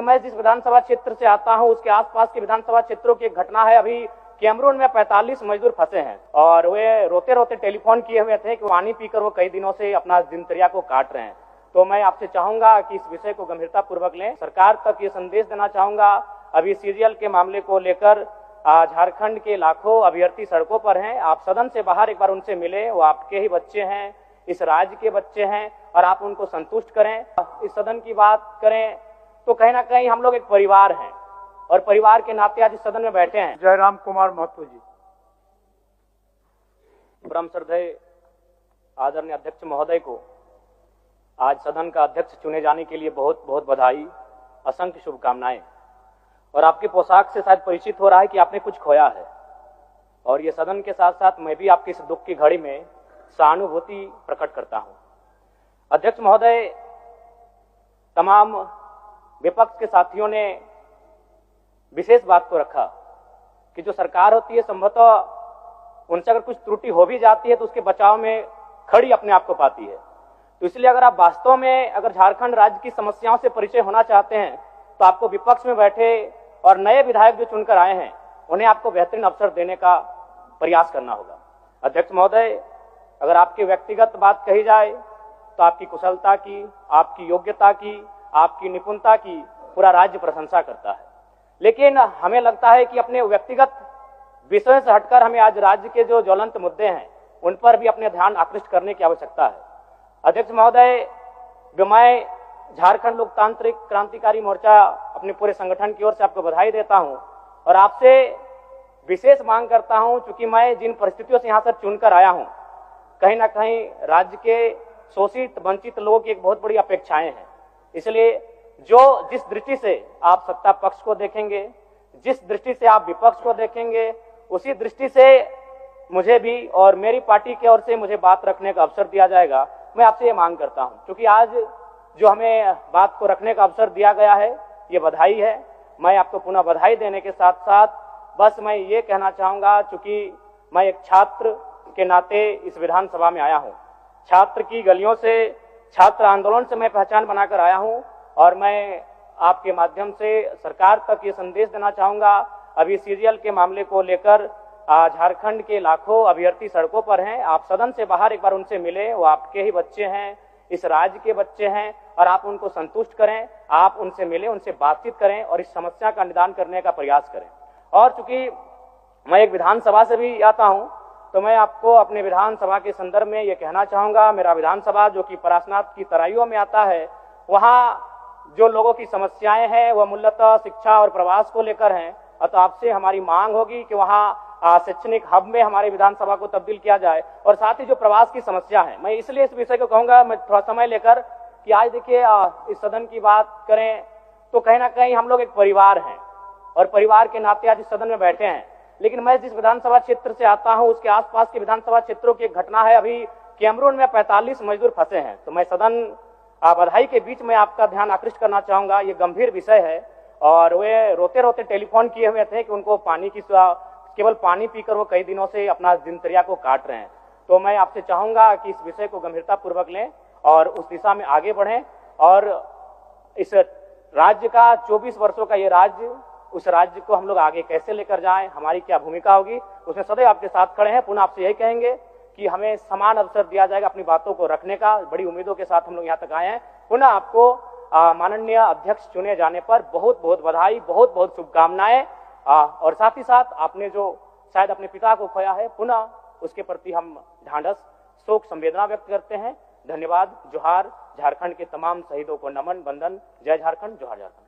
लेकिन मैं जिस विधानसभा क्षेत्र से आता हूं उसके आसपास के विधानसभा क्षेत्रों की एक घटना है। अभी कैमरून में 45 मजदूर फंसे हैं और वे रोते रोते टेलीफोन किए हुए थे कि पानी पीकर वो कई दिनों से अपना दिनचर्या को काट रहे हैं। तो मैं आपसे चाहूंगा कि इस विषय को गंभीरता पूर्वक लें। सरकार तक ये संदेश देना चाहूंगा, अभी सीजीएल के मामले को लेकर झारखंड के लाखों अभ्यर्थी सड़कों पर हैं। आप सदन से बाहर एक बार उनसे मिले, वो आपके ही बच्चे हैं, इस राज्य के बच्चे हैं और आप उनको संतुष्ट करें। इस सदन की बात करें तो कहीं ना कहीं हम लोग एक परिवार हैं और परिवार के नाते आज इस सदन में बैठे हैं। जयराम कुमार महतो जी। परम श्रद्धेय आदरणीय अध्यक्ष महोदय को आज सदन का अध्यक्ष चुने जाने के लिए बहुत बहुत बधाई, असंख्य शुभकामनाएं। और आपके पोशाक से शायद परिचित हो रहा है कि आपने कुछ खोया है और ये सदन के साथ साथ मैं भी आपकी इस दुख की घड़ी में सहानुभूति प्रकट करता हूं। अध्यक्ष महोदय, तमाम विपक्ष के साथियों ने विशेष बात को रखा कि जो सरकार होती है संभवतः उनसे अगर कुछ त्रुटि हो भी जाती है तो उसके बचाव में खड़ी अपने आप को पाती है। तो इसलिए अगर आप वास्तव में अगर झारखंड राज्य की समस्याओं से परिचय होना चाहते हैं तो आपको विपक्ष में बैठे और नए विधायक जो चुनकर आए हैं उन्हें आपको बेहतरीन अवसर देने का प्रयास करना होगा। अध्यक्ष महोदय, अगर आपकी व्यक्तिगत बात कही जाए तो आपकी कुशलता की, आपकी योग्यता की, आपकी निपुणता की पूरा राज्य प्रशंसा करता है। लेकिन हमें लगता है कि अपने व्यक्तिगत विषयों से हटकर हमें आज राज्य के जो ज्वलंत मुद्दे हैं उन पर भी अपने ध्यान आकृष्ट करने की आवश्यकता है। अध्यक्ष महोदय, मैं झारखंड लोकतांत्रिक क्रांतिकारी मोर्चा अपने पूरे संगठन की ओर से आपको बधाई देता हूं और आपसे विशेष मांग करता हूं, चूंकि मैं जिन परिस्थितियों से यहां से चुनकर आया हूं, कहीं ना कहीं राज्य के शोषित वंचित लोगों की एक बहुत बड़ी अपेक्षाएं हैं। इसलिए जिस दृष्टि से आप सत्ता पक्ष को देखेंगे, जिस दृष्टि से आप विपक्ष को देखेंगे, उसी दृष्टि से मुझे भी और मेरी पार्टी की ओर से मुझे बात रखने का अवसर दिया जाएगा। मैं आपसे ये मांग करता हूं, क्योंकि आज जो हमें बात को रखने का अवसर दिया गया है ये बधाई है। मैं आपको पुनः बधाई देने के साथ साथ बस मैं ये कहना चाहूंगा, चूंकि मैं एक छात्र के नाते इस विधानसभा में आया हूं, छात्र की गलियों से, छात्र आंदोलन से मैं पहचान बनाकर आया हूं और मैं आपके माध्यम से सरकार तक ये संदेश देना चाहूंगा, अभी सीजीएल के मामले को लेकर झारखंड के लाखों अभ्यर्थी सड़कों पर हैं। आप सदन से बाहर एक बार उनसे मिले, वो आपके ही बच्चे हैं, इस राज्य के बच्चे हैं और आप उनको संतुष्ट करें, आप उनसे मिलें, उनसे बातचीत करें और इस समस्या का निदान करने का प्रयास करें। और चूंकि मैं एक विधानसभा से भी आता हूं तो मैं आपको अपने विधानसभा के संदर्भ में ये कहना चाहूंगा, मेरा विधानसभा जो कि परासनाथ की तराइयों में आता है, वहां जो लोगों की समस्याएं हैं वह मूलतः शिक्षा और प्रवास को लेकर हैं। तो आपसे हमारी मांग होगी कि वहां शैक्षणिक हब में हमारे विधानसभा को तब्दील किया जाए और साथ ही जो प्रवास की समस्या है, मैं इसलिए इस विषय को कहूंगा, मैं थोड़ा समय लेकर कि आज देखिए इस सदन की बात करें तो कहीं ना कहीं हम लोग एक परिवार हैं और परिवार के नाते आज इस सदन में बैठे हैं। लेकिन मैं जिस विधानसभा क्षेत्र से आता हूं उसके आसपास के विधानसभा क्षेत्रों की एक घटना है। अभी कैमरून में 45 मजदूर फंसे हैं। तो मैं सदन बधाई के बीच में आपका ध्यान आकृष्ट करना चाहूंगा, ये गंभीर विषय है और वे रोते रोते टेलीफोन किए हुए थे कि उनको केवल पानी पीकर वो कई दिनों से अपना दिनचर्या को काट रहे हैं। तो मैं आपसे चाहूंगा कि इस विषय को गंभीरता पूर्वक लें और उस दिशा में आगे बढ़ें और इस राज्य का 24 वर्षों का ये राज्य, उस राज्य को हम लोग आगे कैसे लेकर जाएं, हमारी क्या भूमिका होगी, उसमें सदैव आपके साथ खड़े हैं। पुनः आपसे यही कहेंगे कि हमें समान अवसर दिया जाएगा अपनी बातों को रखने का। बड़ी उम्मीदों के साथ हम लोग यहाँ तक आए हैं। पुनः आपको माननीय अध्यक्ष चुने जाने पर बहुत बहुत बधाई, बहुत बहुत शुभकामनाएं और साथ ही साथ आपने जो शायद अपने पिता को खोया है, पुनः उसके प्रति हम ढांढस, शोक, संवेदना व्यक्त करते हैं। धन्यवाद। जोहार। झारखंड के तमाम शहीदों को नमन, वंदन। जय झारखंड, जोहार झारखंड।